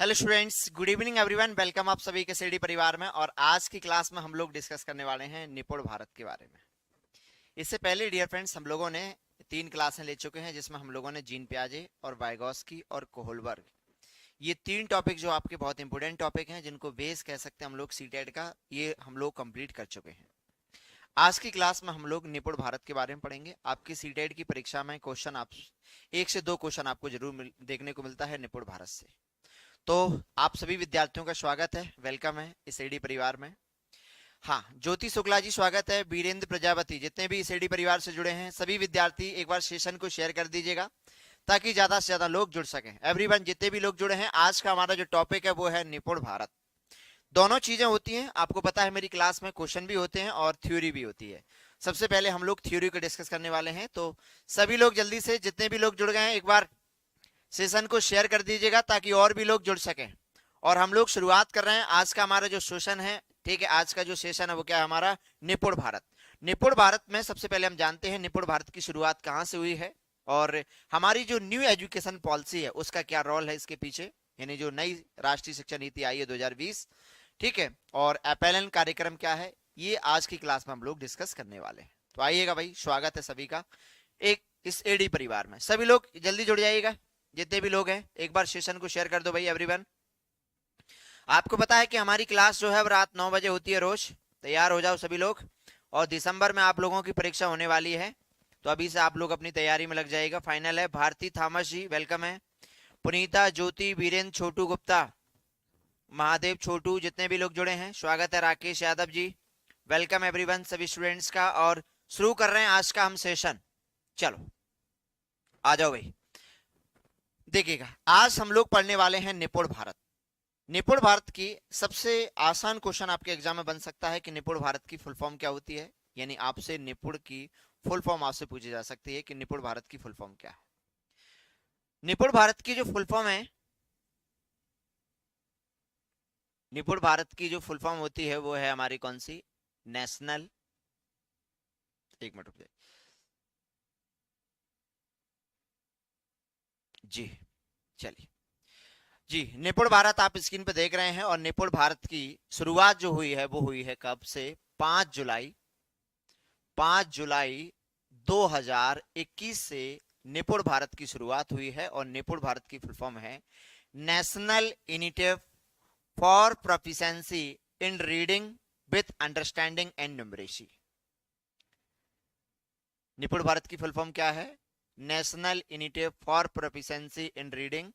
Hello students, good evening everyone. Welcome आप सभी के सीडी परिवार में। और आज की क्लास में हम लोग डिस्कस करने वाले हैं निपुण भारत के बारे में। इससे पहले डियर फ्रेंड्स, हम लोगों ने 3 क्लासें ले चुके हैं, जिसमें हम लोगों ने जीन पियाजे और वाइगॉस्की और कोहलबर्ग, ये 3 टॉपिक जो आपके बहुत इंपॉर्टेंट टॉपिक हैं, जिनको बेस कह सकते हैं हम लोग सीटेट का, ये हम लोग कंप्लीट कर चुके हैं। आज की क्लास में हम लोग निपुण भारत के बारे में पढ़ेंगे। आपकी सीटेट की परीक्षा में क्वेश्चन आप 1 से 2 क्वेश्चन आपको जरूर देखने को मिलता है निपुण भारत से। तो आप सभी विद्यार्थियों का स्वागत है, वेलकम है इस एडी परिवार में। हाँ, ज्योति शुक्ला जी स्वागत है, वीरेंद्र प्रजापति, जितने भी इस एडी परिवार से जुड़े हैं सभी विद्यार्थी एक बार सेशन को शेयर कर दीजिएगा ताकि ज्यादा से ज्यादा लोग जुड़ सकें। एवरीवन, जितने भी लोग जुड़े हैं, आज का हमारा जो टॉपिक है वो है निपुण भारत। दोनों चीजें होती हैं, आपको पता है मेरी क्लास में क्वेश्चन भी होते हैं और थ्योरी भी होती है। सबसे पहले हम लोग थ्योरी को डिस्कस करने वाले हैं, तो सभी लोग जल्दी से, जितने भी लोग जुड़ गए हैं, एक बार सेशन को शेयर कर दीजिएगा ताकि और भी लोग जुड़ सकें। और हम लोग शुरुआत कर रहे हैं आज का हमारा जो सेशन है, ठीक है। आज का जो सेशन है वो क्या है हमारा, निपुण भारत। निपुण भारत में सबसे पहले हम जानते हैं निपुण भारत की शुरुआत कहां से हुई है और हमारी जो न्यू एजुकेशन पॉलिसी है उसका क्या रोल है इसके पीछे, यानी जो नई राष्ट्रीय शिक्षा नीति आई है 2020, ठीक है। और एपेलन कार्यक्रम क्या है, ये आज की क्लास में हम लोग डिस्कस करने वाले हैं। तो आइएगा भाई, स्वागत है सभी का एक इस एडी परिवार में। सभी लोग जल्दी जुड़ जाइएगा, जितने भी लोग हैं एक बार सेशन को शेयर कर दो भाई एवरीवन। आपको पता है कि हमारी क्लास जो है वो रात 9 बजे होती है रोज। तैयार हो जाओ सभी लोग। और दिसंबर में आप लोगों की परीक्षा होने वाली है, तो अभी से आप लोग अपनी तैयारी में लग जाएगा। फाइनल है। भारती थॉमस जी वेलकम है, पुनीता, ज्योति, वीरेंद्र, छोटू गुप्ता, महादेव, छोटू, जितने भी लोग जुड़े हैं स्वागत है। राकेश यादव जी वेलकम एवरीवन, सभी स्टूडेंट्स का। और शुरू कर रहे हैं आज का हम सेशन। चलो आ जाओ भाई। देखिएगा, आज हम लोग पढ़ने वाले हैं निपुण भारत। निपुण भारत की सबसे आसान क्वेश्चन आपके एग्जाम में बन सकता है कि निपुण भारत की फुल फॉर्म क्या होती है, यानी आपसे निपुण की फुल फॉर्म आपसे पूछी जा सकती है कि निपुण भारत की फुल फॉर्म क्या है। निपुण भारत की जो फुल फॉर्म है, निपुण भारत की जो फुल फॉर्म होती है वो है हमारी कौन सी, नेशनल, एक मिनट रुक जाइए जी, चलिए जी। निपुण भारत आप स्क्रीन पे देख रहे हैं और निपुण भारत की शुरुआत जो हुई है वो हुई है कब से, 5 जुलाई 2021 से निपुण भारत की शुरुआत हुई है। और निपुण भारत की फुल फॉर्म है national initiative for proficiency in reading with understanding and numeracy. निपुण भारत की फुल फॉर्म क्या है, national initiative for proficiency in reading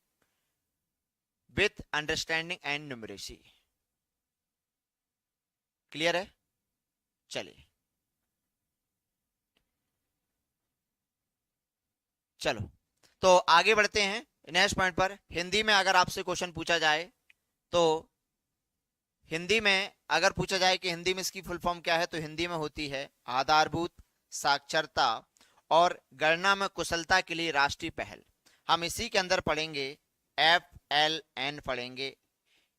with understanding and numeracy. Clear है। चलिए चलो तो आगे बढ़ते हैं नेक्स्ट पॉइंट पर। हिंदी में अगर आपसे क्वेश्चन पूछा जाए, तो हिंदी में अगर पूछा जाए कि हिंदी में इसकी फुल फॉर्म क्या है, तो हिंदी में होती है आधारभूत साक्षरता और गणना में कुशलता के लिए राष्ट्रीय पहल। हम इसी के अंदर पढ़ेंगे FLN पढ़ेंगे।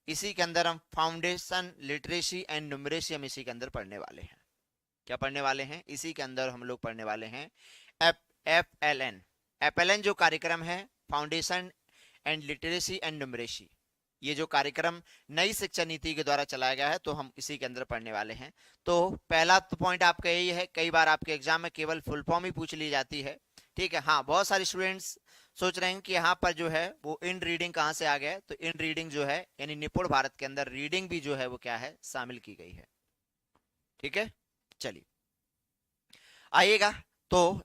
इसी के अंदर हम फाउंडेशन लिटरेसी एंड न्यूमरेसी हम इसी के अंदर पढ़ने वाले हैं। क्या पढ़ने वाले हैं, इसी के अंदर हम लोग पढ़ने वाले हैं FLN। FLN जो कार्यक्रम है, foundation and literacy and numeracy, ये जो कार्यक्रम नई शिक्षा नीति के द्वारा चलाया गया है, तो हम इसी के अंदर पढ़ने वाले हैं। तो पहला तो पॉइंट आपका यही है, कई बार आपके एग्जाम में केवल फुल फॉर्म ही पूछ ली जाती है, ठीक है। हाँ, बहुत सारे स्टूडेंट्स सोच रहे हैं कि यहाँ पर जो है वो इन रीडिंग कहाँ से आ गया है, तो इन रीडिंग जो है यानी निपुण भारत के अंदर रीडिंग भी जो है वो क्या है, शामिल की गई है, ठीक है। चलिए आइएगा, तो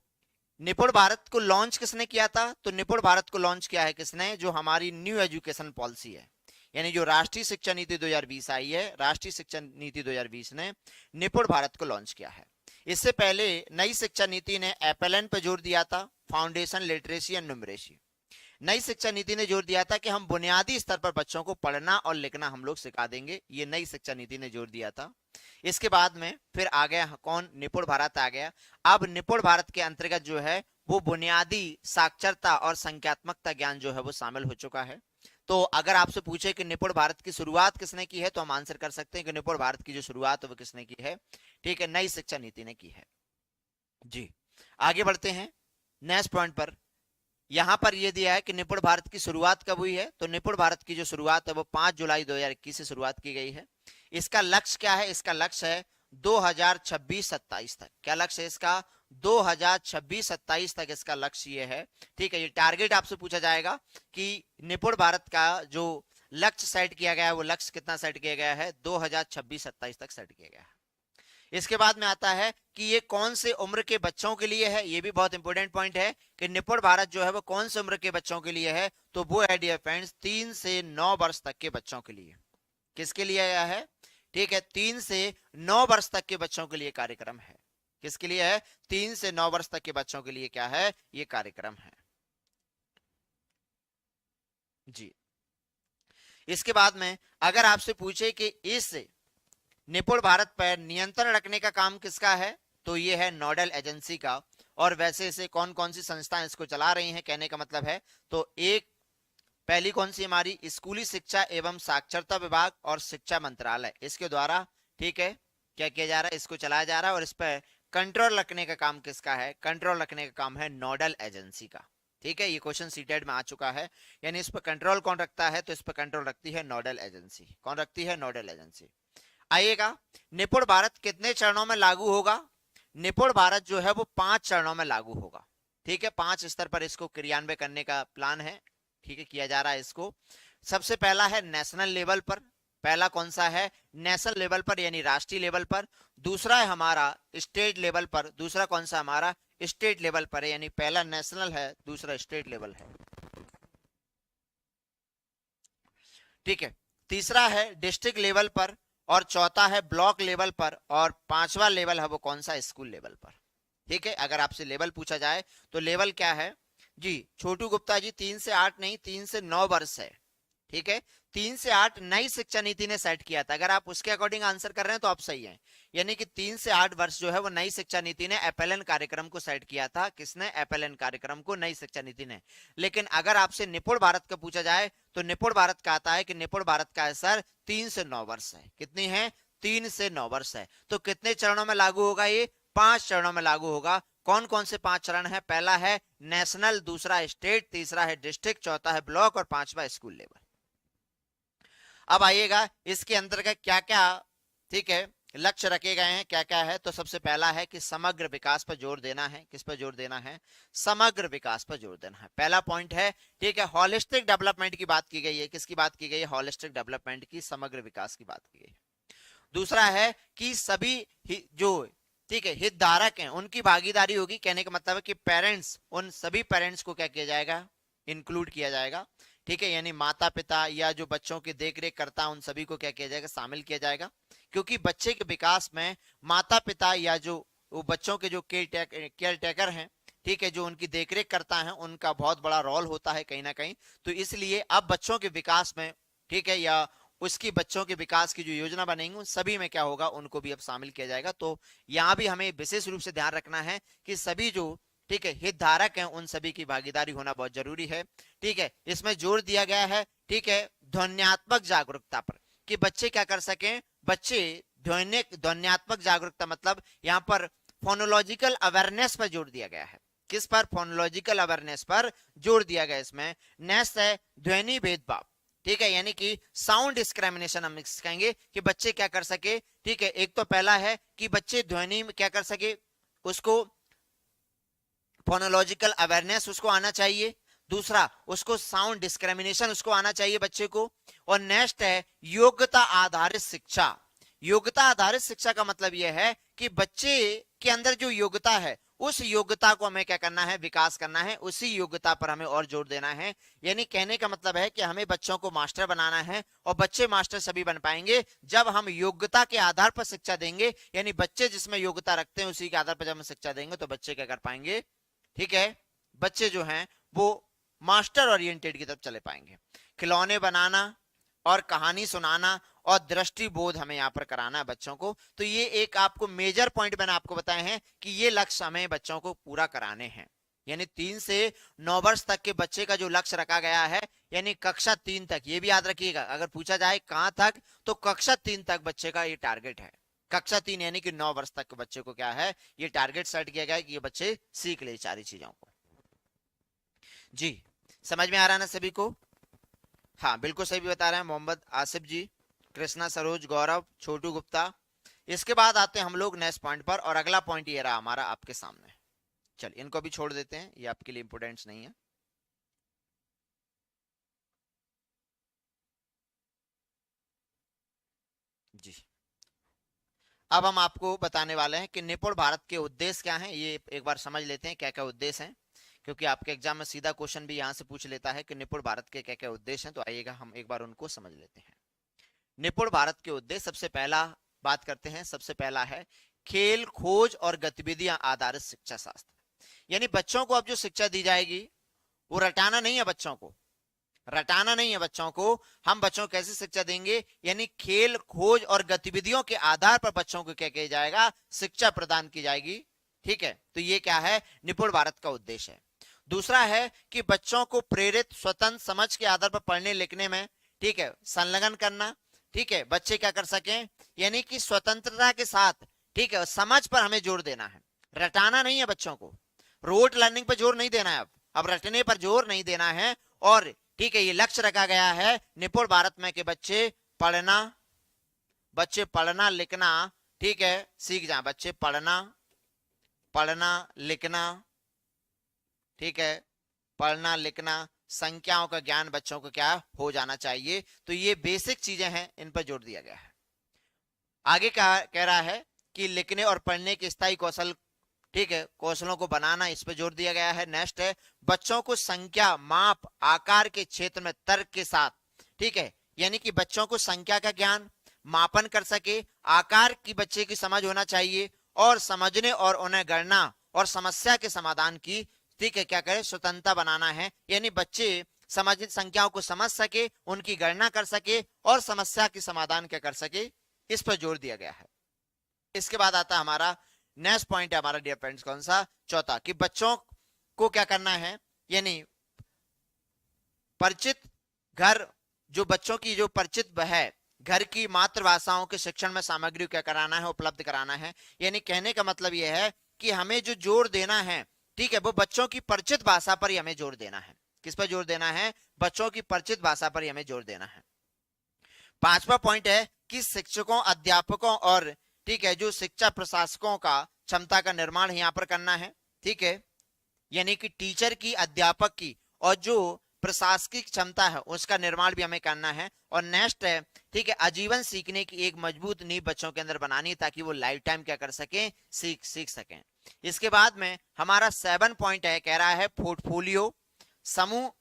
निपुण भारत को लॉन्च किसने किया था, तो निपुण भारत को लॉन्च किया है किसने, जो हमारी न्यू एजुकेशन पॉलिसी है, यानी जो राष्ट्रीय शिक्षा नीति 2020 आई है, राष्ट्रीय शिक्षा नीति 2020 ने निपुण भारत को लॉन्च किया है। इससे पहले नई शिक्षा नीति ने एपेलन पर जोर दिया था, फाउंडेशन लिटरेसी एंड न्यूमरेसी। नई शिक्षा नीति ने जोर दिया था कि हम बुनियादी स्तर पर बच्चों को पढ़ना और लिखना हम लोग सिखा देंगे, ये नई शिक्षा नीति ने जोर दिया था। इसके बाद में फिर आ गया कौन, निपुण भारत आ गया। अब निपुण भारत के अंतर्गत जो है वो बुनियादी साक्षरता और संख्यात्मकता ज्ञान जो है वो शामिल हो चुका है। तो अगर आपसे पूछे कि निपुण भारत की शुरुआत किसने की है, तो हम आंसर कर सकते हैं कि निपुण भारत की जो शुरुआत है वो किसने की है, ठीक है, नई शिक्षा नीति ने की है जी। आगे बढ़ते हैं नेक्स्ट पॉइंट पर। यहां पर ये दिया है कि निपुण भारत की शुरुआत कब हुई है, तो निपुण भारत की जो शुरुआत है वो 5 जुलाई 2021 से शुरुआत की गई है। इसका लक्ष्य क्या है, इसका लक्ष्य है 2026-27 तक। क्या लक्ष्य है इसका, 2026-27 तक इसका लक्ष्य ये है। ठीक है, ये टारगेट आपसे पूछा जाएगा कि निपुण भारत का जो लक्ष्य सेट किया गया है वो लक्ष्य कितना सेट किया गया है, 2026-27 तक सेट किया गया है। इसके बाद में आता है कि ये कौन से उम्र के बच्चों के लिए है, ये भी बहुत इंपॉर्टेंट पॉइंट है कि निपुण भारत जो है वो कौन से उम्र के बच्चों के लिए है, तो वो है डियर फ्रेंड्स 3 से 9 वर्ष तक के बच्चों के लिए। किसके लिए आया है, ठीक है, 3 से 9 वर्ष तक के बच्चों के लिए कार्यक्रम है। किसके लिए है, 3 से 9 वर्ष तक के बच्चों के लिए क्या है, ये कार्यक्रम है जी। इसके बाद में अगर आपसे पूछे कि इस निपुण भारत पर नियंत्रण रखने का काम किसका है, तो ये है नोडल एजेंसी का। और वैसे इसे कौन कौन सी संस्थाएं इसको चला रही हैं, कहने का मतलब है, तो एक पहली कौन सी हमारी स्कूली शिक्षा एवं साक्षरता विभाग और शिक्षा मंत्रालय, इसके द्वारा ठीक है क्या किया जा रहा है, इसको चलाया जा रहा है। और इस पर कंट्रोल रखने का काम किसका है, कंट्रोल रखने का काम है नोडल एजेंसी का। ठीक है, ये क्वेश्चन सीटेड में आ चुका है, यानी इस पर कंट्रोल कौन रखता है, तो इस पर कंट्रोल रखती है नोडल एजेंसी। कौन रखती है, नोडल एजेंसी। आइएगा, निपुण भारत कितने चरणों में लागू होगा, निपुण भारत जो है वो 5 चरणों में लागू होगा। ठीक है, 5 स्तर पर इसको क्रियान्वयन करने का प्लान है। ठीक है, किया जा रहा है इसको। सबसे पहला है नेशनल लेवल पर, पहला कौन सा है, नेशनल लेवल पर यानी राष्ट्रीय लेवल पर। दूसरा है हमारा स्टेट लेवल पर, दूसरा कौन सा हमारा स्टेट लेवल पर है, यानी पहला नेशनल है, दूसरा स्टेट लेवल है। ठीक है, तीसरा है डिस्ट्रिक्ट लेवल पर, और चौथा है ब्लॉक लेवल पर, और पांचवा लेवल है वो कौन सा, स्कूल लेवल पर। ठीक है, अगर आपसे लेवल पूछा जाए तो लेवल क्या है जी, छोटू गुप्ता जी 3 से 8 नहीं 3 से 9 वर्ष है। ठीक है, 3 से 8 नई शिक्षा नीति ने सेट किया था, अगर आप उसके अकॉर्डिंग आंसर कर रहे हैं तो आप सही हैं। यानी कि 3 से 8 वर्ष जो है वो नई शिक्षा नीति ने एपीएलएन कार्यक्रम को सेट किया था। किसने, एपीएलएन कार्यक्रम को, नई शिक्षा नीति ने। लेकिन अगर आपसे निपुण भारत का पूछा जाए तो निपुण भारत का आता है कि निपुण भारत का असर 3 से 9 वर्ष है। कितनी है, 3 से 9 वर्ष है। तो कितने चरणों में लागू होगा, ये 5 चरणों में लागू होगा। कौन कौन से 5 चरण है, पहला है नेशनल, दूसरा स्टेट, तीसरा है डिस्ट्रिक्ट, चौथा है ब्लॉक और पांचवा स्कूल लेवल। अब आइएगा इसके अंतर्गत क्या क्या ठीक है लक्ष्य रखे गए हैं, क्या क्या है, तो सबसे पहला है कि समग्र विकास पर जोर देना है। किस पर जोर देना है, समग्र विकास पर जोर देना है, पहला पॉइंट है। ठीक है, होलिस्टिक डेवलपमेंट की बात की गई है, किसकी बात की गई है, होलिस्टिक डेवलपमेंट की, समग्र विकास की बात की गई है। दूसरा है कि सभी जो ठीक है हितधारक हैं उनकी भागीदारी होगी, कहने का मतलब है कि पेरेंट्स, उन सभी पेरेंट्स को क्या किया जाएगा, इंक्लूड किया जाएगा। ठीक है, यानी माता पिता या जो बच्चों की देख रेख करता है उन सभी को क्या किया जाएगा, शामिल किया जाएगा। क्योंकि बच्चे के विकास में माता पिता या जो वो बच्चों के जो केयर टेकर हैं, ठीक है, जो उनकी देखरेख करता है, उनका बहुत बड़ा रोल होता है कहीं ना कहीं। तो इसलिए अब बच्चों के विकास में ठीक है या उसकी बच्चों के विकास की जो योजना बनेंगी उन सभी में क्या होगा, उनको भी अब शामिल किया जाएगा। तो यहाँ भी हमें विशेष रूप से ध्यान रखना है कि सभी जो ठीक है हितधारक हैं उन सभी की भागीदारी होना बहुत जरूरी है। ठीक है, इसमें जोर दिया गया है ठीक है ध्वन्यात्मक जागरूकता पर, कि बच्चे क्या कर सकें, बच्चे ध्वन्यात्मक जागरूकता मतलब यहाँ पर फोनोलॉजिकल अवेयरनेस पर जोर दिया गया है। किस पर, फोनोलॉजिकल अवेयरनेस पर जोर दिया गया। इसमें नेक्स्ट है ध्वनि भेदभाव। ठीक है, यानी कि साउंड डिस्क्रिमिनेशन हम कहेंगे कि बच्चे क्या कर सके। ठीक है, एक तो पहला है कि बच्चे ध्वनि में क्या कर सके, उसको फोनोलॉजिकल अवेयरनेस उसको आना चाहिए। दूसरा उसको साउंड डिस्क्रिमिनेशन उसको आना चाहिए बच्चे को। और नेक्स्ट है योग्यता आधारित शिक्षा। योग्यता आधारित शिक्षा का मतलब यह है कि बच्चे के अंदर जो योग्यता है उस योग्यता को हमें क्या करना है, विकास करना है, उसी योग्यता पर हमें और जोर देना है। यानी कहने का मतलब है कि हमें बच्चों को मास्टर बनाना है, और बच्चे मास्टर सभी बन पाएंगे जब हम योग्यता के आधार पर शिक्षा देंगे। यानी बच्चे जिसमें योग्यता रखते हैं उसी के आधार पर जब हम शिक्षा देंगे तो बच्चे क्या कर पाएंगे, ठीक है, बच्चे जो हैं वो मास्टर ओरिएंटेड की तरफ चले पाएंगे। खिलौने बनाना और कहानी सुनाना और दृष्टि बोध हमें यहाँ पर कराना है बच्चों को। तो ये एक आपको मेजर पॉइंट मैंने आपको बताए हैं कि ये लक्ष्य हमें बच्चों को पूरा कराने हैं। यानी 3 से 9 वर्ष तक के बच्चे का जो लक्ष्य रखा गया है, यानी कक्षा 3 तक, ये भी याद रखिएगा, अगर पूछा जाए कहां तक तो कक्षा 3 तक बच्चे का ये टारगेट है। कक्षा 3 यानी कि 9 वर्ष तक के बच्चे को क्या है, ये टारगेट सेट किया गया है कि ये बच्चे सीख ले सारी चीजों को। जी, समझ में आ रहा है ना सभी को? हाँ, बिल्कुल सही भी बता रहे हैं मोहम्मद आसिफ जी, कृष्णा सरोज, गौरव, छोटू गुप्ता। इसके बाद आते हैं हम लोग नेक्स्ट पॉइंट पर, और अगला पॉइंट ये रहा हमारा आपके सामने। चलिए इनको भी छोड़ देते हैं, ये आपके लिए इंपोर्टेंट नहीं है। जी, अब हम आपको बताने वाले हैं कि निपुण भारत के उद्देश्य क्या हैं। ये एक बार समझ लेते हैं क्या क्या उद्देश्य हैं, क्योंकि आपके एग्जाम में सीधा क्वेश्चन भी यहाँ से पूछ लेता है कि निपुण भारत के क्या क्या उद्देश्य हैं। तो आइएगा हम एक बार उनको समझ लेते हैं। निपुण भारत के उद्देश्य, सबसे पहला बात करते हैं, सबसे पहला है खेल, खोज और गतिविधियां आधारित शिक्षा शास्त्र। यानी बच्चों को अब जो शिक्षा दी जाएगी वो रटाना नहीं है, बच्चों को रटाना नहीं है। बच्चों को हम बच्चों को कैसे शिक्षा देंगे, यानी खेल, खोज और गतिविधियों के आधार पर बच्चों को क्या किया जाएगा, शिक्षा प्रदान की जाएगी। ठीक है, तो ये क्या है, निपुण भारत का उद्देश्य है। दूसरा है कि बच्चों को प्रेरित, स्वतंत्र समझ के आधार पर पढ़ने लिखने में, ठीक है, संलग्न करना। ठीक है, बच्चे क्या कर सकें, यानी कि स्वतंत्रता के साथ, ठीक है, समझ पर हमें जोर देना है, रटाना नहीं है बच्चों को। रोट लर्निंग पर जोर नहीं देना है, अब रटने पर जोर नहीं देना है। और ठीक है, ये लक्ष्य रखा गया है निपुण भारत में कि बच्चे पढ़ना लिखना, ठीक है, सीख जाए। बच्चे पढ़ना लिखना, ठीक है, पढ़ना लिखना, संख्याओं का ज्ञान बच्चों को क्या हो जाना चाहिए। तो ये बेसिक चीजें हैं, इन पर जोर दिया गया है। आगे कह रहा है कि लिखने और पढ़ने के स्थायी कौशल, ठीक है, कौशलों को बनाना, इस पर जोर दिया गया है। नेक्स्ट है बच्चों को संख्या, माप, आकार के क्षेत्र में तर्क के साथ, ठीक है, यानी कि बच्चों को संख्या का ज्ञान, मापन कर सके, आकार की बच्चे की समझ होना चाहिए, और समझने और उन्हें गणना और समस्या के समाधान की, ठीक है, क्या करें, स्वतंत्रता बनाना है। यानी बच्चे समझ, संख्याओं को समझ सके, उनकी गणना कर सके, और समस्या के समाधान क्या कर सके, इस पर जोर दिया गया है। इसके बाद आता है हमारा नेक्स्ट पॉइंट है हमारा डियर फ्रेंड्स, कौन सा, चौथा, कि बच्चों को क्या करना है, यानी परिचित घर, जो बच्चों की जो परिचित है घर की मातृभाषाओं के शिक्षण में सामग्री क्या कराना है, उपलब्ध कराना है। यानी कहने का मतलब यह है कि हमें जो जोर देना है, ठीक है, वो बच्चों की परिचित भाषा पर ही हमें जोर देना है। किस पर जोर देना है, बच्चों की परिचित भाषा पर ही हमें जोर देना है। पांचवा पॉइंट है कि शिक्षकों, अध्यापकों और, ठीक है, जो शिक्षा प्रशासकों का क्षमता का निर्माण यहाँ पर करना है। ठीक है, यानी कि टीचर की, अध्यापक की, और जो प्रशासनिक क्षमता है उसका निर्माण भी हमें करना है। और नेक्स्ट है, ठीक है, आजीवन सीखने की एक मजबूत नींव बच्चों के अंदर बनानी है, ताकि वो लाइफ टाइम क्या कर सकें, सीख सकें। इसके बाद में हमारा 7 पॉइंट है, कह रहा है पोर्टफोलियो, समूह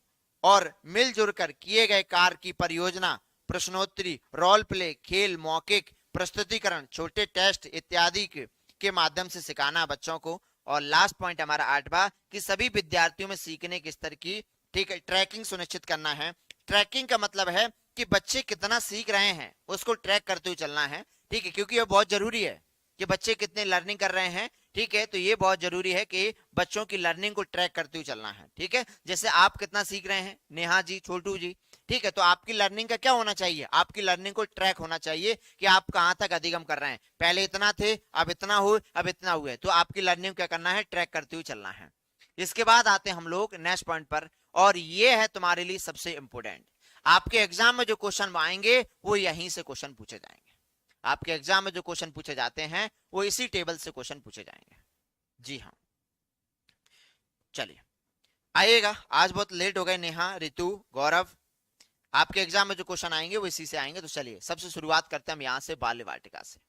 और मिलजुल कर किए गए कार्य की परियोजना, प्रश्नोत्तरी, रोल प्ले, खेल, मौखिक प्रस्तुतिकरण, छोटे टेस्ट इत्यादि के माध्यम से सिखाना बच्चों को। और लास्ट पॉइंट हमारा 8वां, कि सभी विद्यार्थियों में सीखने के स्तर की, ठीक है, ट्रैकिंग सुनिश्चित करना है। ट्रैकिंग का मतलब है कि बच्चे कितना सीख रहे हैं उसको ट्रैक करते हुए चलना है। ठीक है, क्योंकि ये बहुत जरूरी है कि बच्चे कितने लर्निंग कर रहे हैं। ठीक है, तो ये बहुत जरूरी है कि बच्चों की लर्निंग को ट्रैक करते हुए चलना है। ठीक है, जैसे आप कितना सीख रहे हैं नेहा जी, छोटू जी, ठीक है, तो आपकी लर्निंग का क्या होना चाहिए, आपकी लर्निंग को ट्रैक होना चाहिए कि आप कहां तक अधिगम कर रहे हैं। पहले इतना थे, अब इतना हुए, अब इतना हुए, तो आपकी लर्निंग क्या करना है, ट्रैक करते हुए चलना है। इसके बाद आते हैं हम लोग नेक्स्ट पॉइंट पर, और ये है तुम्हारे लिए सबसे इंपोर्टेंट। आपके एग्जाम में जो क्वेश्चन आएंगे वो यहीं से क्वेश्चन पूछे जाएंगे। आपके एग्जाम में जो क्वेश्चन पूछे जाते हैं वो इसी टेबल से क्वेश्चन पूछे जाएंगे। जी हाँ, चलिए आइएगा, आज बहुत लेट हो गए, नेहा, रितु, गौरव, आपके एग्जाम में जो क्वेश्चन आएंगे वो इसी से आएंगे। तो चलिए सबसे शुरुआत करते हैं हम यहाँ से बाल्य वाटिका से।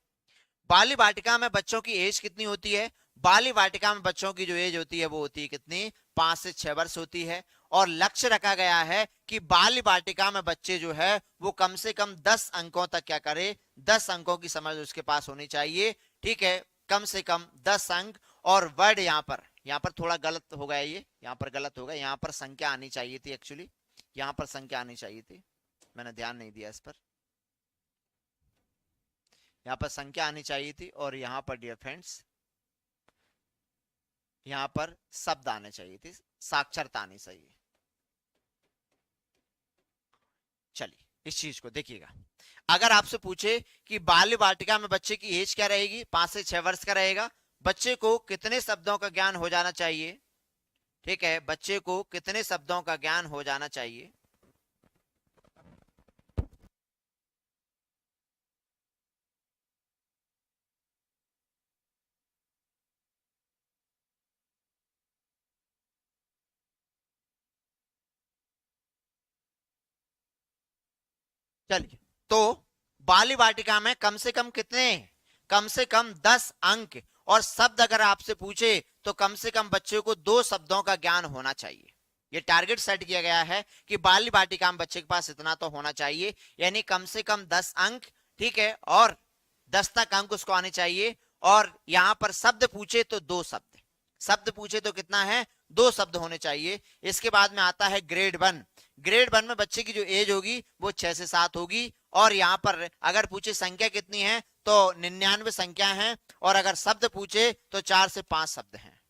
बाल्य वाटिका में बच्चों की एज कितनी होती है, बाल्य वाटिका में बच्चों की जो एज होती है वो होती है कितनी, 5 से 6 वर्ष होती है। और लक्ष्य रखा गया है कि बाल्य वाटिका में बच्चे जो है वो कम से कम 10 अंकों तक क्या करे, 10 अंकों की समझ उसके पास होनी चाहिए। ठीक है, कम से कम 10 अंक। और वर्ड यहाँ पर थोड़ा गलत हो गया, ये यहाँ पर गलत हो गया, यहाँ पर संख्या आनी चाहिए थी, एक्चुअली यहाँ पर संख्या आनी चाहिए थी, मैंने ध्यान नहीं दिया इस पर, यहाँ पर संख्या आनी चाहिए थी। और यहाँ पर डियर फ्रेंड्स, यहाँ पर शब्द आने चाहिए थे, साक्षरता आनी चाहिए। चलिए इस चीज को देखिएगा, अगर आपसे पूछे कि बाल्य वाटिका में बच्चे की एज क्या रहेगी, 5 से 6 वर्ष का रहेगा, बच्चे को कितने शब्दों का ज्ञान हो जाना चाहिए, ठीक है, बच्चे को कितने शब्दों का ज्ञान हो जाना चाहिए? चलिए, तो बाली वाटिका में कम से कम कितने, कम से कम 10 अंक, और शब्द अगर आपसे पूछे तो कम से कम बच्चे को 2 शब्दों का ज्ञान होना चाहिए। ये टारगेट सेट किया गया है कि बाली वाटिका में बच्चे के पास इतना तो होना चाहिए, यानी कम से कम 10 अंक, ठीक है, और 10 तक अंक उसको आने चाहिए। और यहां पर शब्द पूछे तो 2 शब्द, शब्द पूछे तो कितना है, 2 शब्द होने चाहिए। इसके बाद में आता है ग्रेड 1। ग्रेड 1 में बच्चे की जो एज होगी वो 6 से 7 होगी, और यहां पर अगर पूछे संख्या कितनी है तो 99 संख्या है, और अगर शब्द पूछे तो 4 से 5 शब्द हैं।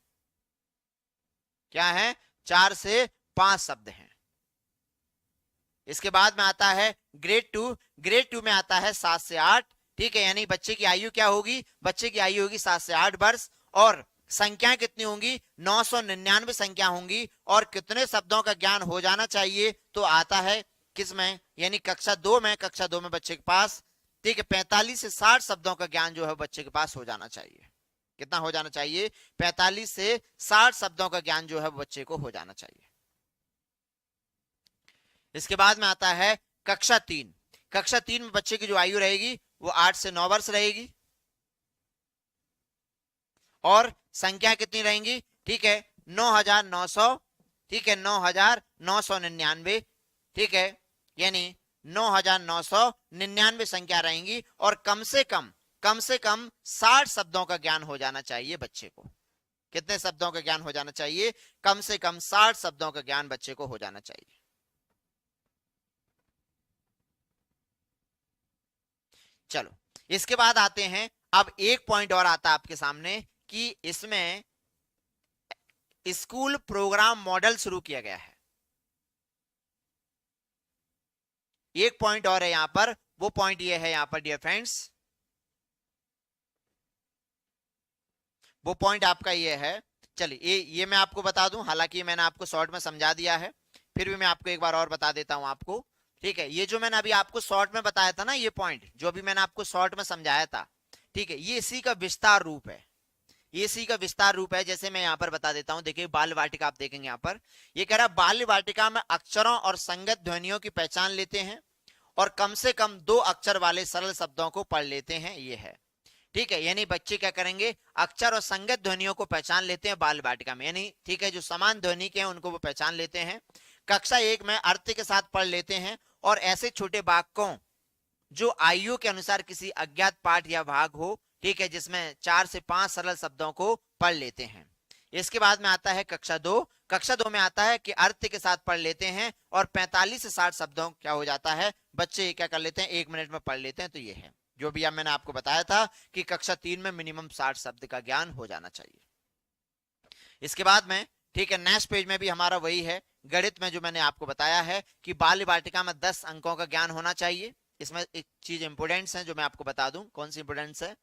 क्या है, 4 से 5 शब्द हैं। इसके बाद में आता है ग्रेड 2। ग्रेड 2 में आता है 7 से 8, ठीक है, यानी बच्चे की आयु क्या होगी, बच्चे की आयु होगी 7 से 8 वर्ष, और संख्याएं कितनी होंगी, 999 संख्या होंगी, और कितने शब्दों का ज्ञान हो जाना चाहिए तो आता है किसमें, यानी कक्षा 2 में। कक्षा 2 में बच्चे के पास, ठीक है, 45 से 60 शब्दों का ज्ञान जो है बच्चे के पास हो जाना चाहिए। कितना हो जाना चाहिए, 45 से 60 शब्दों का ज्ञान जो है बच्चे को हो जाना चाहिए। इसके बाद में आता है कक्षा 3। कक्षा 3 में बच्चे की जो आयु रहेगी वो 8 से 9 वर्ष रहेगी, और संख्या कितनी रहेंगी, ठीक है, 9,900, ठीक है, 9,999, ठीक है, यानी 9,999 संख्या रहेंगी, और कम से कम 60 शब्दों का ज्ञान हो जाना चाहिए बच्चे को। कितने शब्दों का ज्ञान हो जाना चाहिए, कम से कम 60 शब्दों का ज्ञान बच्चे को हो जाना चाहिए। चलो, इसके बाद आते हैं, अब एक पॉइंट और आता है आपके सामने कि इसमें स्कूल प्रोग्राम मॉडल शुरू किया गया है। एक पॉइंट और है यहां पर, वो पॉइंट ये है यहां पर डियर फ्रेंड्स, वो पॉइंट आपका ये है। चलिए ये मैं आपको बता दूं, हालांकि मैंने आपको शॉर्ट में समझा दिया है, फिर भी मैं आपको एक बार और बता देता हूं आपको, ठीक है। ये जो मैंने अभी आपको शॉर्ट में बताया था ना, ये पॉइंट जो अभी मैंने आपको शॉर्ट में समझाया था, ठीक है, ये इसी का विस्तार रूप है, ये इसी का विस्तार रूप है। जैसे मैं यहाँ पर बता देता हूं, देखिए बाल वाटिका आप देखेंगे यहाँ पर, ये कह रहा है बाल वाटिका में अक्षरों और संगत ध्वनियों की पहचान लेते हैं, और कम से कम 2 अक्षर वाले सरल शब्दों को पढ़ लेते हैं, ये है, ठीक है। यानी बच्चे क्या करेंगे, अक्षर और संगत ध्वनियों को पहचान लेते हैं बाल वाटिका में, यानी ठीक है, जो समान ध्वनि के हैं उनको वो पहचान लेते हैं। कक्षा 1 में अर्थ के साथ पढ़ लेते हैं, और ऐसे छोटे वाक्यों जो आयु के अनुसार किसी अज्ञात पाठ या भाग हो, ठीक है, जिसमें 4 से 5 सरल शब्दों को पढ़ लेते हैं। इसके बाद में आता है कक्षा 2। कक्षा 2 में आता है कि अर्थ के साथ पढ़ लेते हैं, और 45 से 60 शब्दों क्या हो जाता है, बच्चे क्या कर लेते हैं, 1 मिनट में पढ़ लेते हैं। तो ये है जो भी अब मैंने आपको बताया था कि कक्षा 3 में मिनिमम 60 शब्द का ज्ञान हो जाना चाहिए। इसके बाद में, ठीक है, नेक्स्ट पेज में भी हमारा वही है, गणित में जो मैंने आपको बताया है कि बाल वाटिका में 10 अंकों का ज्ञान होना चाहिए। इसमें एक चीज इंपोर्टेंस है जो मैं आपको बता दूं, कौन सी इंपोर्टेंस है,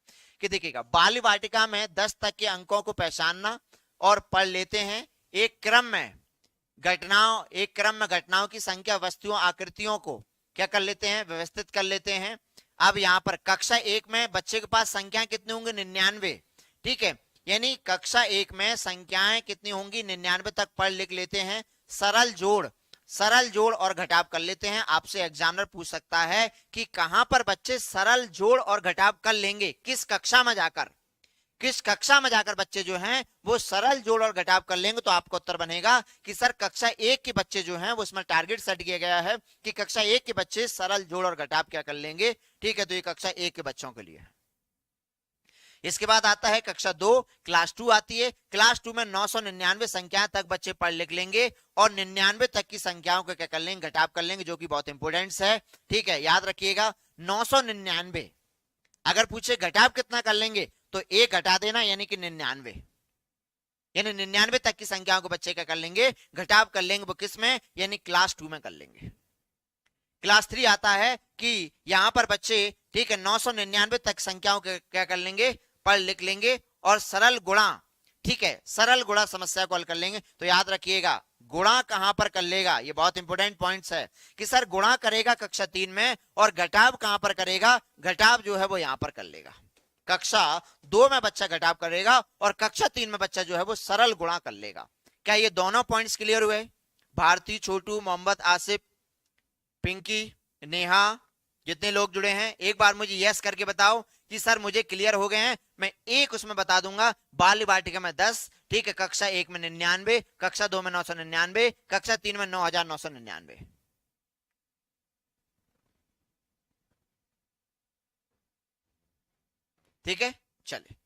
कि देखिएगा बाल वाटिका में 10 तक के अंकों को पहचानना और पढ़ लेते हैं। एक क्रम में घटनाओं की संख्या, वस्तुओं, आकृतियों को क्या कर लेते हैं, व्यवस्थित कर लेते हैं। अब यहाँ पर कक्षा 1 में बच्चे के पास संख्या कितनी होंगी, 99, ठीक है, यानी कक्षा 1 में संख्याएं कितनी होंगी, 99 तक पढ़ लिख लेते हैं। सरल जोड़ और घटाव कर लेते हैं। आपसे एग्जामिनर पूछ सकता है कि कहां पर बच्चे सरल जोड़ और घटाव कर लेंगे, किस कक्षा में जाकर बच्चे जो हैं वो सरल जोड़ और घटाव कर लेंगे। तो आपको उत्तर बनेगा कि सर कक्षा 1 के बच्चे जो हैं वो, उसमें टारगेट सेट किया गया है कि कक्षा 1 के बच्चे सरल जोड़ और घटाव क्या कर लेंगे, ठीक है, तो ये कक्षा 1 के बच्चों के लिए है। इसके बाद आता है कक्षा 2, क्लास 2 आती है। क्लास 2 में 999 संख्या तक बच्चे पढ़ लिख लेंगे, और 99 तक की संख्याओं को क्या कर लेंगे, घटाव कर लेंगे, जो कि बहुत इंपोर्टेंट है, ठीक है, याद रखिएगा। 999 अगर पूछे घटाव कितना कर लेंगे तो 1 घटा देना, यानी कि 99, यानी 99 तक की संख्याओं को बच्चे क्या कर लेंगे, घटाव कर लेंगे, वो किस में, यानी क्लास 2 में कर लेंगे। क्लास 3 आता है कि यहां पर बच्चे, ठीक है, 999 तक संख्याओं के क्या कर लेंगे, पढ़ लिख लेंगे, और सरल गुणा, ठीक है, सरल गुणा समस्या को हल कर लेंगे। तो याद रखिएगा गुणा कहां पर कर लेगा, ये बहुत इंपॉर्टेंट पॉइंट्स है कि सर गुणा करेगा कक्षा 3 में, और घटाव कहां पर करेगा, घटाव जो है वो यहां पर कर लेगा। कक्षा 2 में बच्चा घटाव करेगा और कक्षा 3 में बच्चा जो है वो सरल गुणा कर लेगा। क्या ये दोनों पॉइंट्स क्लियर हुए? भारती, छोटू, मोहम्मद, आसिफ, पिंकी, नेहा, जितने लोग जुड़े हैं एक बार मुझे यस करके बताओ कि सर मुझे क्लियर हो गए हैं। मैं एक उसमें बता दूंगा, बाल वाटिका में 10, ठीक है, कक्षा 1 में 99, कक्षा 2 में 999, कक्षा 3 में 9999। ठीक है, चलिए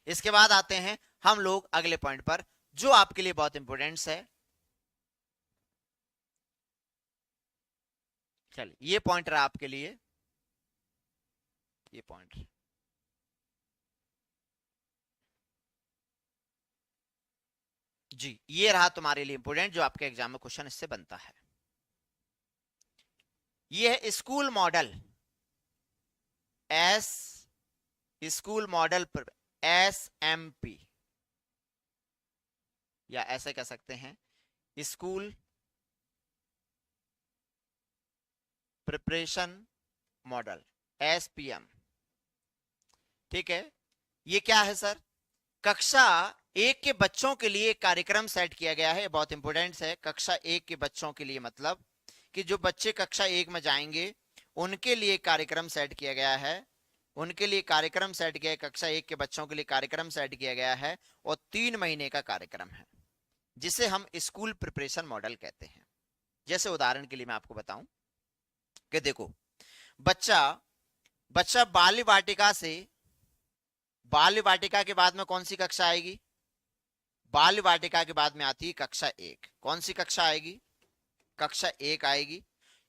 इसके बाद आते हैं हम लोग अगले पॉइंट पर जो आपके लिए बहुत इंपॉर्टेंट है। चलिए ये पॉइंट रहा आपके लिए, ये पॉइंट जी, ये रहा तुम्हारे लिए इंपॉर्टेंट जो आपके एग्जाम में क्वेश्चन इससे बनता है। ये है school model, S school model SMP, या ऐसे कह सकते हैं स्कूल प्रिपरेशन मॉडल, SPM। ठीक है, ये क्या है सर? कक्षा 1 के बच्चों के लिए एक कार्यक्रम सेट किया गया है, बहुत इंपॉर्टेंट है। कक्षा 1 के बच्चों के लिए मतलब कि जो बच्चे कक्षा 1 में जाएंगे उनके लिए कार्यक्रम सेट किया गया है, उनके लिए कार्यक्रम सेट किया है, कक्षा 1 के बच्चों के लिए कार्यक्रम सेट किया गया है, और 3 महीने का कार्यक्रम है जिसे हम स्कूल प्रिपरेशन मॉडल कहते हैं। जैसे उदाहरण के लिए मैं आपको बताऊं कि देखो बच्चा बाल्य वाटिका से, बाल्य वाटिका के बाद में कौन सी कक्षा आएगी? बाल्य वाटिका के बाद में आती है कक्षा 1। कौन सी कक्षा आएगी? कक्षा 1 आएगी।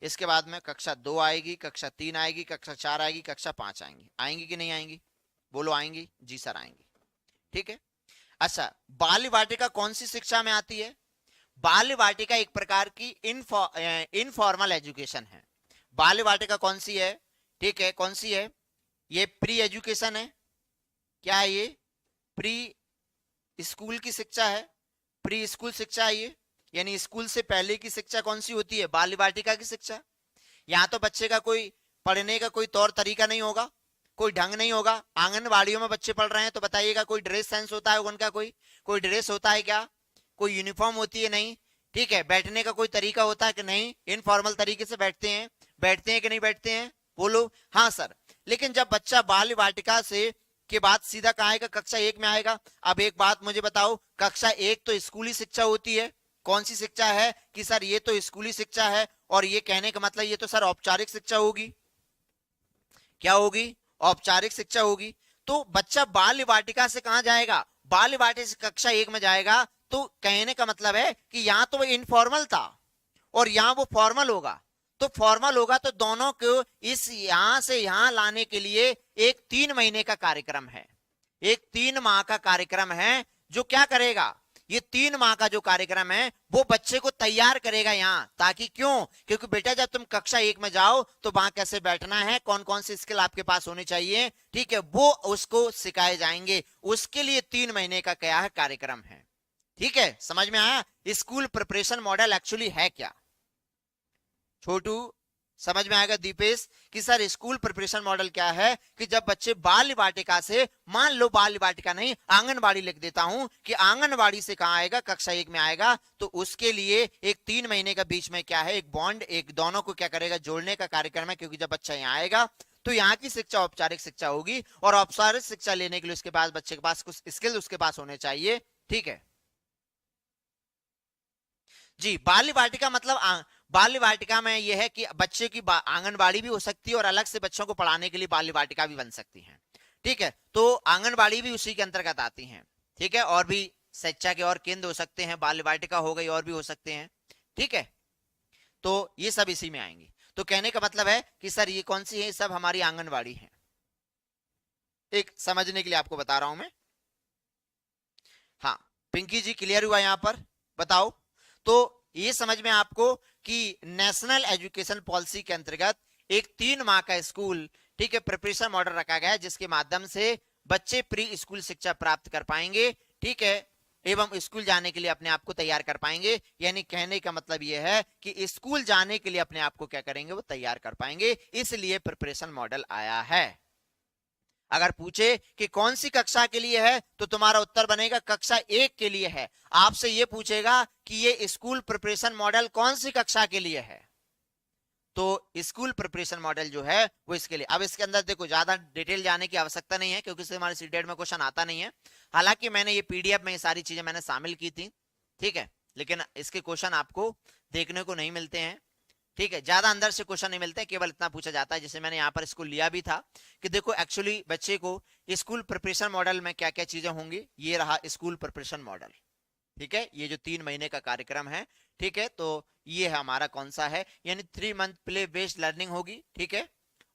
इसके बाद में कक्षा 2 आएगी, कक्षा 3 आएगी, कक्षा 4 आएगी, कक्षा 5 आएंगी। आएंगी कि नहीं आएंगी? बोलो आएंगी? जी सर आएंगी। ठीक है, अच्छा बाल्य वाटिका कौन सी शिक्षा में आती है? बाल्य वाटिका एक प्रकार की इनफॉर्मल एजुकेशन है। बाल्य वाटिका कौन सी है? ठीक है, कौन सी है? ये प्री एजुकेशन है। क्या है ये? प्री स्कूल की शिक्षा है, प्री स्कूल शिक्षा है ये, यानी स्कूल से पहले की शिक्षा कौन सी होती है? बाल्य वाटिका की शिक्षा। यहाँ तो बच्चे का कोई पढ़ने का कोई तौर तरीका नहीं होगा, कोई ढंग नहीं होगा। आंगनबाड़ियों में बच्चे पढ़ रहे हैं तो बताइएगा कोई ड्रेस सेंस होता है उनका? कोई ड्रेस होता है क्या? कोई यूनिफॉर्म होती है? नहीं। ठीक है, बैठने का कोई तरीका होता है कि नहीं? इनफॉर्मल तरीके से बैठते हैं कि नहीं बैठते हैं? बोलो हाँ सर। लेकिन जब बच्चा बाल्य वाटिका से के बाद सीधा कहाँ आएगा? कक्षा 1 में आएगा। अब एक बात मुझे बताओ, कक्षा 1 तो स्कूली शिक्षा होती है। कौन सी शिक्षा है कि सर ये तो स्कूली शिक्षा है, और ये कहने का मतलब ये तो सर औपचारिक शिक्षा होगी। क्या होगी? औपचारिक शिक्षा होगी। तो बच्चा बाल्य वाटिका से कहां जाएगा? बाल्य वाटिका से कक्षा 1 में जाएगा। तो कहने का मतलब है कि यहां तो वो इनफॉर्मल था और यहां वो फॉर्मल होगा। तो फॉर्मल होगा तो दोनों को इस यहां से यहां लाने के लिए एक 3 महीने का कार्यक्रम है, एक 3 माह का कार्यक्रम है जो क्या करेगा? ये 3 माह का जो कार्यक्रम है वो बच्चे को तैयार करेगा यहां, ताकि क्यों? क्योंकि बेटा जब तुम कक्षा 1 में जाओ तो वहां कैसे बैठना है, कौन कौन सी स्किल आपके पास होनी चाहिए, ठीक है, वो उसको सिखाए जाएंगे। उसके लिए 3 महीने का क्या है? कार्यक्रम है। ठीक है, समझ में आया? स्कूल प्रिपरेशन मॉडल एक्चुअली है क्या? छोटू समझ में आएगा? दीपेश कि सर स्कूल प्रिपरेशन मॉडल क्या है कि जब बच्चे बाल्य वाटिका से, मान लो बाल्य वाटिका नहीं आंगनबाड़ी लिख देता हूं, कि आंगनबाड़ी से कहां आएगा? कक्षा 1 में आएगा। तो उसके लिए एक 3 महीने का बीच में क्या है? एक बॉन्ड, एक दोनों को क्या करेगा? जोड़ने का कार्यक्रम है। क्योंकि जब बच्चा यहाँ आएगा तो यहाँ की शिक्षा औपचारिक शिक्षा होगी, और औपचारिक शिक्षा लेने के लिए उसके पास, बच्चे के पास कुछ स्किल उसके पास होने चाहिए। ठीक है जी, बाल्य वाटिका मतलब बाल्य वाटिका में यह है कि बच्चे की आंगनबाड़ी भी हो सकती है और अलग से बच्चों को पढ़ाने के लिए बाल्य वाटिका भी बन सकती है। ठीक है, तो आंगनबाड़ी भी उसी के अंतर्गत आती है। ठीक है, और भी शिक्षा के और केंद्र हो सकते हैं, बाल्य वाटिका हो गई, और भी हो सकते हैं। ठीक है, तो ये सब इसी में आएंगे। तो कहने का मतलब है कि सर ये कौन सी है? सब हमारी आंगनबाड़ी है। एक समझने के लिए आपको बता रहा हूं मैं। हाँ पिंकी जी क्लियर हुआ यहां पर? बताओ। तो ये समझ में आपको कि नेशनल एजुकेशन पॉलिसी के अंतर्गत एक 3 माह का स्कूल, ठीक है, प्रिपरेशन मॉडल रखा गया है जिसके माध्यम से बच्चे प्री स्कूल शिक्षा प्राप्त कर पाएंगे। ठीक है, एवं स्कूल जाने के लिए अपने आप को तैयार कर पाएंगे। यानी कहने का मतलब यह है कि स्कूल जाने के लिए अपने आप को क्या करेंगे, वो तैयार कर पाएंगे, इसलिए प्रिपरेशन मॉडल आया है। अगर पूछे कि कौन सी कक्षा के लिए है तो तुम्हारा उत्तर बनेगा कक्षा 1 के लिए है। आपसे यह पूछेगा कि ये स्कूल प्रिपरेशन मॉडल कौन सी कक्षा के लिए है, तो स्कूल प्रिपरेशन मॉडल जो है वो इसके लिए। अब इसके अंदर देखो ज्यादा डिटेल जाने की आवश्यकता नहीं है क्योंकि इससे हमारे सीटेट में क्वेश्चन आता नहीं है। हालांकि मैंने ये पीडीएफ में ये सारी चीजें मैंने शामिल की थी, ठीक है, लेकिन इसके क्वेश्चन आपको देखने को नहीं मिलते हैं, ठीक है, ज्यादा अंदर से क्वेश्चन नहीं मिलते, केवल इतना पूछा जाता है। जैसे मैंने यहाँ पर इसको लिया भी था कि देखो एक्चुअली बच्चे को स्कूल प्रिपरेशन मॉडल में क्या क्या चीजें होंगी। ये रहा स्कूल प्रिपरेशन मॉडल, ठीक है, ये जो 3 महीने का कार्यक्रम है, ठीक है, तो ये है हमारा कौन सा है, यानी 3 मंथ प्ले बेस्ड लर्निंग होगी, ठीक है,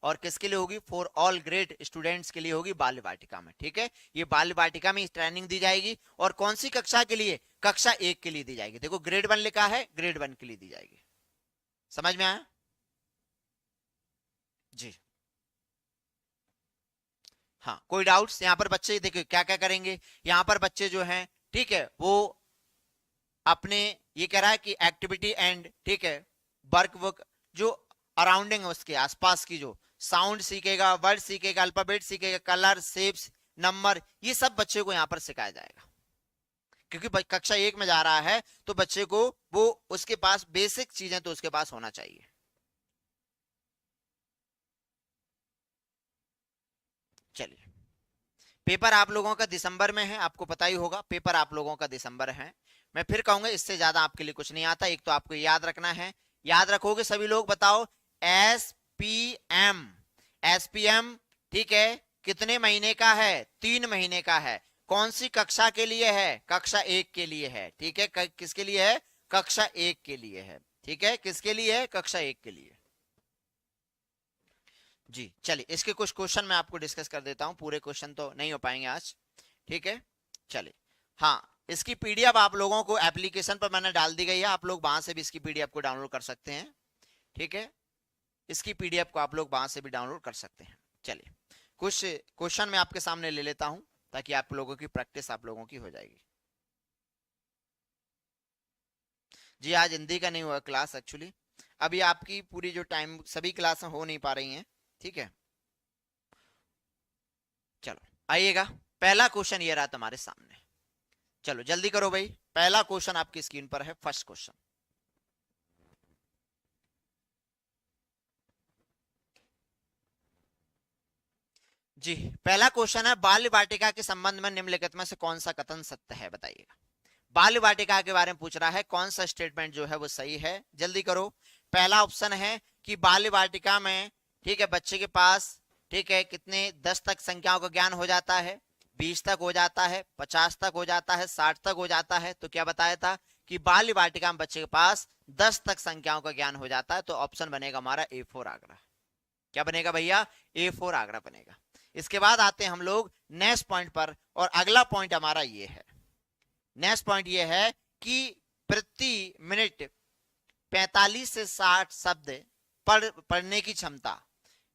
और किसके लिए होगी, फॉर ऑल ग्रेड स्टूडेंट्स के लिए होगी, बाल्य वाटिका में, ठीक है, ये बाल्य वाटिका में ट्रेनिंग दी जाएगी। और कौन सी कक्षा के लिए, कक्षा 1 के लिए दी जाएगी। देखो ग्रेड 1 लिखा है, ग्रेड 1 के लिए दी जाएगी। समझ में आया जी? हाँ, कोई डाउट्स यहाँ पर? बच्चे देखिए क्या क्या करेंगे यहाँ पर बच्चे जो हैं, ठीक है, वो अपने ये कह रहा है कि एक्टिविटी एंड, ठीक है, वर्क जो अराउंडिंग है उसके आसपास की जो साउंड सीखेगा, वर्ड सीखेगा, अल्फाबेट सीखेगा, कलर, शेप्स, नंबर, ये सब बच्चे को यहाँ पर सिखाया जाएगा। क्योंकि कक्षा 1 में जा रहा है तो बच्चे को वो उसके पास बेसिक चीजें तो उसके पास होना चाहिए। चलिए, पेपर आप लोगों का दिसंबर में है, आपको पता ही होगा, पेपर आप लोगों का दिसंबर है। मैं फिर कहूंगा इससे ज्यादा आपके लिए कुछ नहीं आता। एक तो आपको याद रखना है, याद रखोगे सभी लोग, बताओ एसपीएम, एसपीएम, ठीक है, कितने महीने का है, 3 महीने का है। कौन सी कक्षा के लिए है, कक्षा 1 के लिए है, ठीक है, किसके लिए है, कक्षा 1 के लिए है, ठीक है, किसके लिए है, कक्षा 1 के लिए। जी चलिए, इसके कुछ क्वेश्चन मैं आपको डिस्कस कर देता हूं, पूरे क्वेश्चन तो नहीं हो पाएंगे आज, ठीक है। चलिए, हाँ, इसकी पीडीएफ आप लोगों को एप्लीकेशन पर मैंने डाल दी गई है, आप लोग वहां से भी इसकी पीडीएफ को डाउनलोड कर सकते हैं, ठीक है, इसकी पीडीएफ को आप लोग वहां से भी डाउनलोड कर सकते हैं। चलिए, कुछ क्वेश्चन मैं आपके सामने ले लेता हूं ताकि आप लोगों की प्रैक्टिस आप लोगों की हो जाएगी। जी आज हिंदी का नहीं हुआ क्लास एक्चुअली, अभी आपकी पूरी जो टाइम सभी क्लास हो नहीं पा रही हैं, ठीक है। चलो आइएगा, पहला क्वेश्चन ये रहा तुम्हारे सामने, चलो जल्दी करो भाई। पहला क्वेश्चन आपकी स्क्रीन पर है, फर्स्ट क्वेश्चन। जी पहला क्वेश्चन है, बाल्य वाटिका के संबंध में निम्नलिखित में से कौन सा कथन सत्य है, बताइएगा। बाल्य वाटिका के बारे में पूछ रहा है, कौन सा स्टेटमेंट जो है वो सही है, जल्दी करो। पहला ऑप्शन है कि बाल्य वाटिका में, ठीक है, बच्चे के पास, ठीक है, कितने 10 तक संख्याओं का ज्ञान हो जाता है, 20 तक हो जाता है, 50 तक हो जाता है, 60 तक हो जाता है। तो क्या बताया था कि बाल्य वाटिका में बच्चे के पास 10 तक संख्याओं का ज्ञान हो जाता है। तो ऑप्शन बनेगा हमारा A4 आगरा। क्या बनेगा भैया, A4 आगरा बनेगा। इसके बाद आते हैं हम लोग नेक्स्ट पॉइंट पर, और अगला पॉइंट हमारा ये है, नेक्स्ट पॉइंट ये है कि प्रति मिनट 45 से 60 शब्द पढ़ने की क्षमता,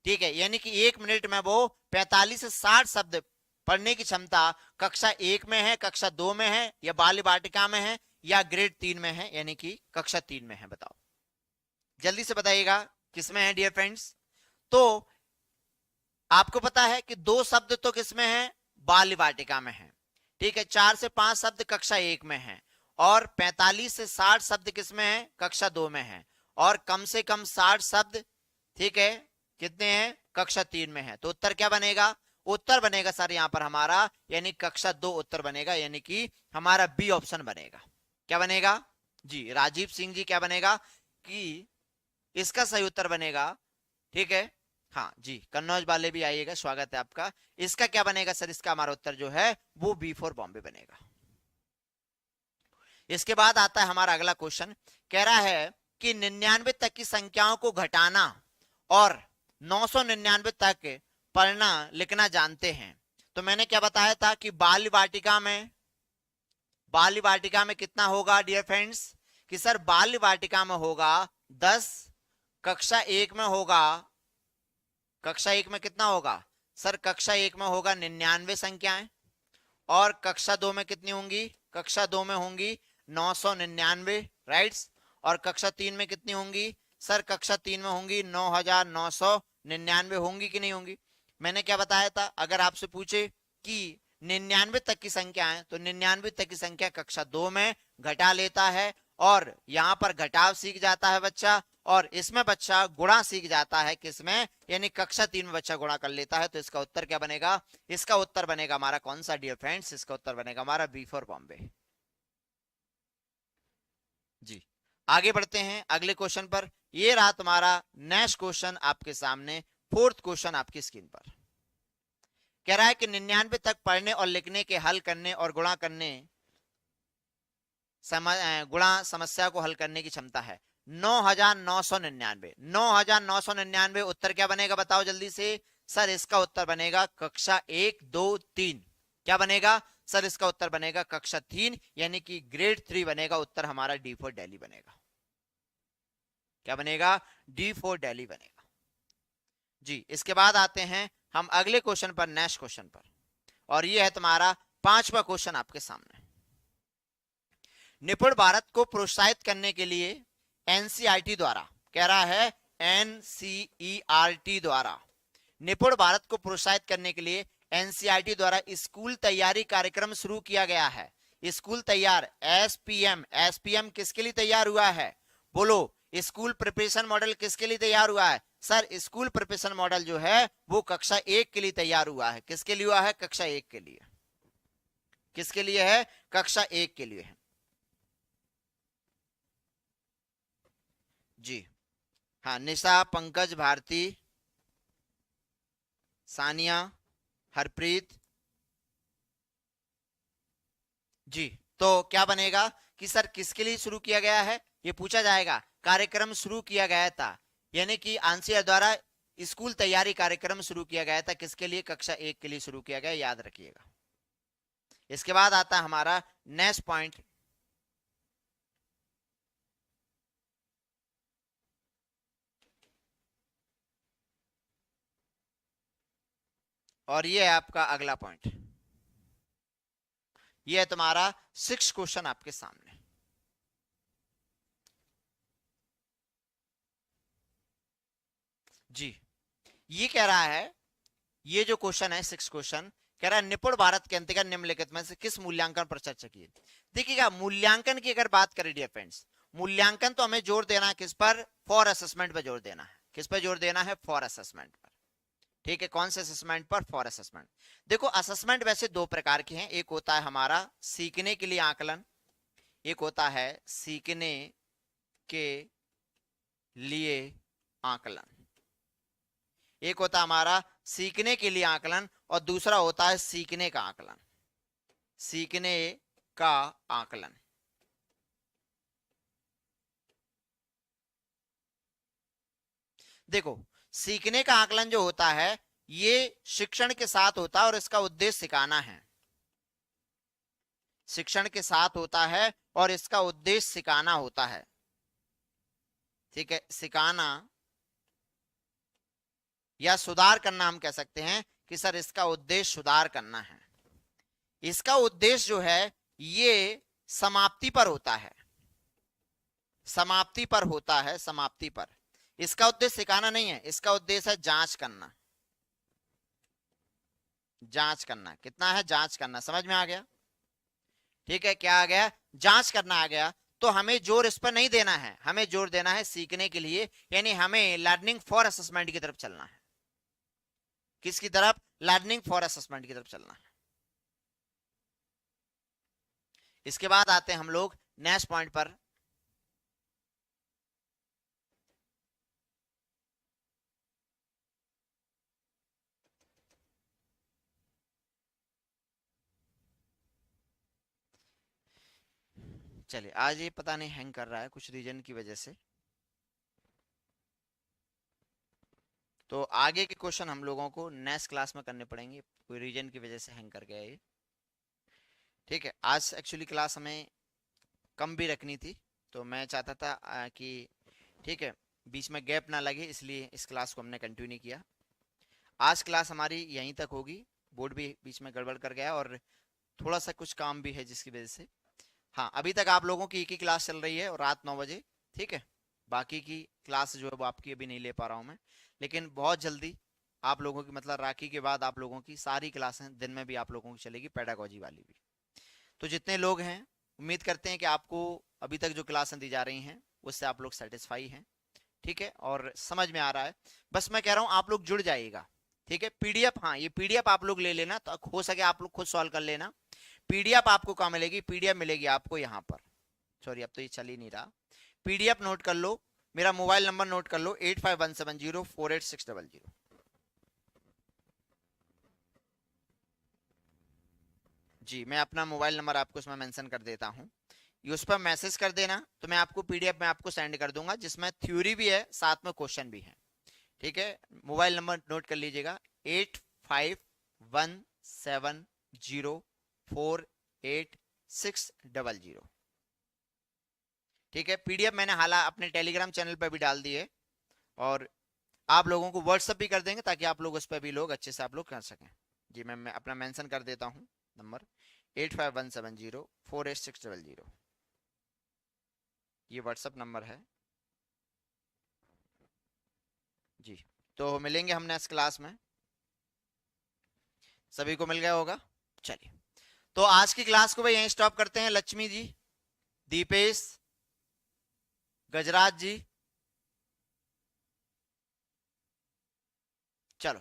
ठीक है, यानी कि 1 मिनट में वो 45 से 60 शब्द पढ़ने की क्षमता कक्षा 1 में है, कक्षा 2 में है, या बाल्य वाटिका में है, या ग्रेड 3 में है, यानी कि कक्षा 3 में है। बताओ जल्दी से बताइएगा किसमें है डियर फ्रेंड्स। तो आपको पता है कि 2 शब्द तो किसमें है, बाल्य वाटिका में है, ठीक है, 4 से 5 शब्द कक्षा 1 में है, और 45 से 60 शब्द किसमें है, कक्षा 2 में है, और कम से कम 60 शब्द, ठीक है, कितने हैं, कक्षा 3 में है। तो उत्तर क्या बनेगा, उत्तर बनेगा सर यहां पर हमारा, यानी कक्षा 2 उत्तर बनेगा, यानी कि हमारा बी ऑप्शन बनेगा। क्या बनेगा जी, राजीव सिंह जी, क्या बनेगा कि इसका सही उत्तर बनेगा, ठीक है, हाँ जी, कन्नौज वाले भी आइएगा, स्वागत है आपका। इसका क्या बनेगा सर, इसका हमारा उत्तर जो है वो B4 बॉम्बे बनेगा। इसके बाद आता है हमारा अगला क्वेश्चन, कह रहा है कि 99 तक की संख्याओं को घटाना और 999 तक पढ़ना लिखना जानते हैं। तो मैंने क्या बताया था कि बाल्य वाटिका में कितना होगा डियर फ्रेंड्स, कि सर बाल्य वाटिका में होगा 10, कक्षा 1 में होगा, कक्षा 1 में कितना होगा सर, कक्षा 1 में होगा 99 संख्याएं, और कक्षा 2 में कितनी होंगी कक्षा 2 में होंगी 999, राइट्स। और कक्षा 3 में कितनी होंगी सर? कक्षा 3 में होंगी 9999 होंगी कि नहीं होंगी? मैंने क्या बताया था, अगर आपसे पूछे कि 99 तक की संख्या है तो 99 तक की संख्या कक्षा 2 में घटा लेता है, और यहां पर घटाव सीख जाता है बच्चा, और इसमें बच्चा गुणा सीख जाता है किसमें, यानी कक्षा 3 में बच्चा गुणा कर लेता है। तो इसका उत्तर क्या बनेगा? इसका उत्तर बनेगा हमारा कौन सा डियर फ्रेंड्स? इसका उत्तर बनेगा हमारा बी फॉर बॉम्बे। जी, आगे बढ़ते हैं अगले क्वेश्चन पर। ये रहा तुम्हारा नेक्स्ट क्वेश्चन आपके सामने, फोर्थ क्वेश्चन आपकी स्क्रीन पर। कह रहा है कि 99 तक पढ़ने और लिखने के हल करने और गुणा करने गुणा समस्या को हल करने की क्षमता है 9999। 9999 उत्तर क्या बनेगा बताओ जल्दी से? सर इसका उत्तर बनेगा कक्षा 1 2 3। क्या बनेगा सर? इसका उत्तर बनेगा कक्षा 3, यानी कि ग्रेड 3 बनेगा। उत्तर हमारा डी फॉर दिल्ली बनेगा। क्या बनेगा? डी फॉर दिल्ली बनेगा। जी, इसके बाद आते हैं हम अगले क्वेश्चन पर, नेक्स्ट क्वेश्चन पर, और ये है तुम्हारा पांचवा क्वेश्चन आपके सामने। निपुण भारत को प्रोत्साहित करने के लिए एनसीईआरटी द्वारा, कह रहा है एनसीईआरटी द्वारा, निपुण भारत को प्रोत्साहित करने के लिए एनसीईआरटी द्वारा स्कूल तैयारी कार्यक्रम शुरू किया गया है। स्कूल तैयार एसपीएम, एसपीएम किसके लिए तैयार हुआ है? बोलो, स्कूल प्रिपरेशन मॉडल किसके लिए तैयार हुआ है? सर स्कूल प्रिपरेशन मॉडल जो है वो कक्षा 1 के लिए तैयार हुआ है। किसके लिए हुआ है? कक्षा 1 के लिए। किसके लिए है? कक्षा 1 के लिए है। जी हाँ, निशा, पंकज, भारती, सानिया, हरप्रीत। जी, तो क्या बनेगा कि सर किसके लिए शुरू किया गया है? ये पूछा जाएगा। कार्यक्रम शुरू किया गया था, यानी कि आंसर द्वारा स्कूल तैयारी कार्यक्रम शुरू किया गया था। किसके लिए? कक्षा 1 के लिए शुरू किया गया, याद रखिएगा। इसके बाद आता है हमारा नेक्स्ट पॉइंट। और ये है आपका अगला पॉइंट। ये है तुम्हारा 6 क्वेश्चन आपके सामने। जी, ये कह रहा है, ये जो क्वेश्चन है 6 क्वेश्चन, कह रहा है निपुण भारत के अंतर्गत निम्नलिखित में से किस मूल्यांकन पर चर्चा की? देखिएगा, मूल्यांकन की अगर बात करें डियर फ्रेंड्स, मूल्यांकन तो हमें जोर देना है किस पर? फॉर असेसमेंट पर जोर देना है। किस पर जोर देना है? फॉर असेसमेंट पर। ठीक है, कौन से असेसमेंट पर? For assessment. देखो, असेसमेंट वैसे दो प्रकार के हैं। एक होता है हमारा सीखने के लिए आकलन, एक होता है सीखने के लिए आकलन। एक होता है हमारा सीखने के लिए आकलन और दूसरा होता है सीखने का आकलन। सीखने का आकलन। देखो, सीखने का आकलन जो होता है ये शिक्षण के साथ होता है और इसका उद्देश्य सिखाना है। शिक्षण के साथ होता है और इसका उद्देश्य सिखाना होता है। ठीक है, सिखाना या सुधार करना हम कह सकते हैं कि सर इसका उद्देश्य सुधार करना है। इसका उद्देश्य जो है ये समाप्ति पर होता है। समाप्ति पर होता है, समाप्ति पर। इसका उद्देश्य सिखाना नहीं है, इसका उद्देश्य है जांच करना। जांच करना कितना है? जांच करना। समझ में आ गया? ठीक है, क्या आ गया? जांच करना आ गया। तो हमें जोर इस पर नहीं देना है, हमें जोर देना है सीखने के लिए, यानी हमें लर्निंग फॉर असेसमेंट की तरफ चलना है। किसकी तरफ? लर्निंग फॉर असेसमेंट की तरफ चलना है। इसके बाद आते हैं हम लोग नेक्स्ट पॉइंट पर। चलिए, आज ये पता नहीं हैंग कर रहा है कुछ रीजन की वजह से, तो आगे के क्वेश्चन हम लोगों को नेक्स्ट क्लास में करने पड़ेंगे। कोई रीजन की वजह से हैंग कर गया ये। ठीक है, आज एक्चुअली क्लास हमें कम भी रखनी थी, तो मैं चाहता था कि ठीक है बीच में गैप ना लगे, इसलिए इस क्लास को हमने कंटिन्यू नहीं किया। आज क्लास हमारी यहीं तक होगी। बोर्ड भी बीच में गड़बड़ कर गया और थोड़ा सा कुछ काम भी है जिसकी वजह से हाँ, अभी तक आप लोगों की एक ही क्लास चल रही है और रात 9 बजे, ठीक है। बाकी की क्लास जो है वो आपकी अभी नहीं ले पा रहा हूँ मैं, लेकिन बहुत जल्दी आप लोगों की, मतलब राखी के बाद आप लोगों की सारी क्लासें दिन में भी आप लोगों की चलेगी, पेडागोजी वाली भी। तो जितने लोग हैं, उम्मीद करते हैं कि आपको अभी तक जो क्लासें दी जा रही हैं उससे आप लोग सेटिस्फाई हैं, ठीक है, और समझ में आ रहा है। बस मैं कह रहा हूँ आप लोग जुड़ जाइएगा, ठीक है। पीडीएफ, हाँ, ये पीडीएफ आप लोग ले लेना, तो हो सके आप लोग खुद सॉल्व कर लेना। पीडीएफ आपको कहाँ मिलेगी? पीडीएफ मिलेगी आपको यहाँ पर। सॉरी, अब तो ये चल ही नहीं रहा। पीडीएफ नोट कर लो, मेरा मोबाइल नंबर नोट कर लो, 8517048600। जी, मैं अपना मोबाइल नंबर आपको इसमें मेंशन कर देता हूँ, ये उस पर मैसेज कर देना, तो मैं आपको पीडीएफ में आपको सेंड कर दूंगा, जिसमें थ्योरी भी है, साथ में क्वेश्चन भी है, ठीक है। मोबाइल नंबर नोट कर लीजिएगा, 8517048600, ठीक है। पीडीएफ मैंने हाल अपने टेलीग्राम चैनल पर भी डाल दी है, और आप लोगों को व्हाट्सएप भी कर देंगे, ताकि आप लोग उस पर भी लोग अच्छे से आप लोग कर सकें। जी, मैं अपना मेंशन कर देता हूँ नंबर, 8517048600, ये व्हाट्सएप नंबर है जी। तो मिलेंगे हम नेक्स्ट क्लास में, सभी को मिल गया होगा। चलिए, तो आज की क्लास को भाई यहीं स्टॉप करते हैं। लक्ष्मी जी, दीपेश, गजराज जी, चलो,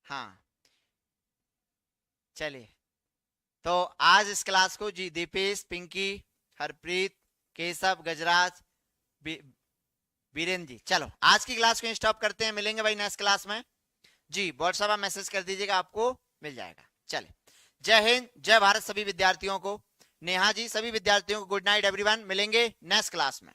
हाँ, चलिए। तो आज इस क्लास को जी, दीपेश, पिंकी, हरप्रीत, केशव, गजराज, वीरेंद्र जी, चलो आज की क्लास को स्टॉप करते हैं। मिलेंगे भाई नेक्स्ट क्लास में जी। व्हाट्सएप आप मैसेज कर दीजिएगा, आपको मिल जाएगा। चले, जय हिंद, जय भारत सभी विद्यार्थियों को। नेहा जी, सभी विद्यार्थियों को गुड नाइट एवरीवन। मिलेंगे नेक्स्ट क्लास में।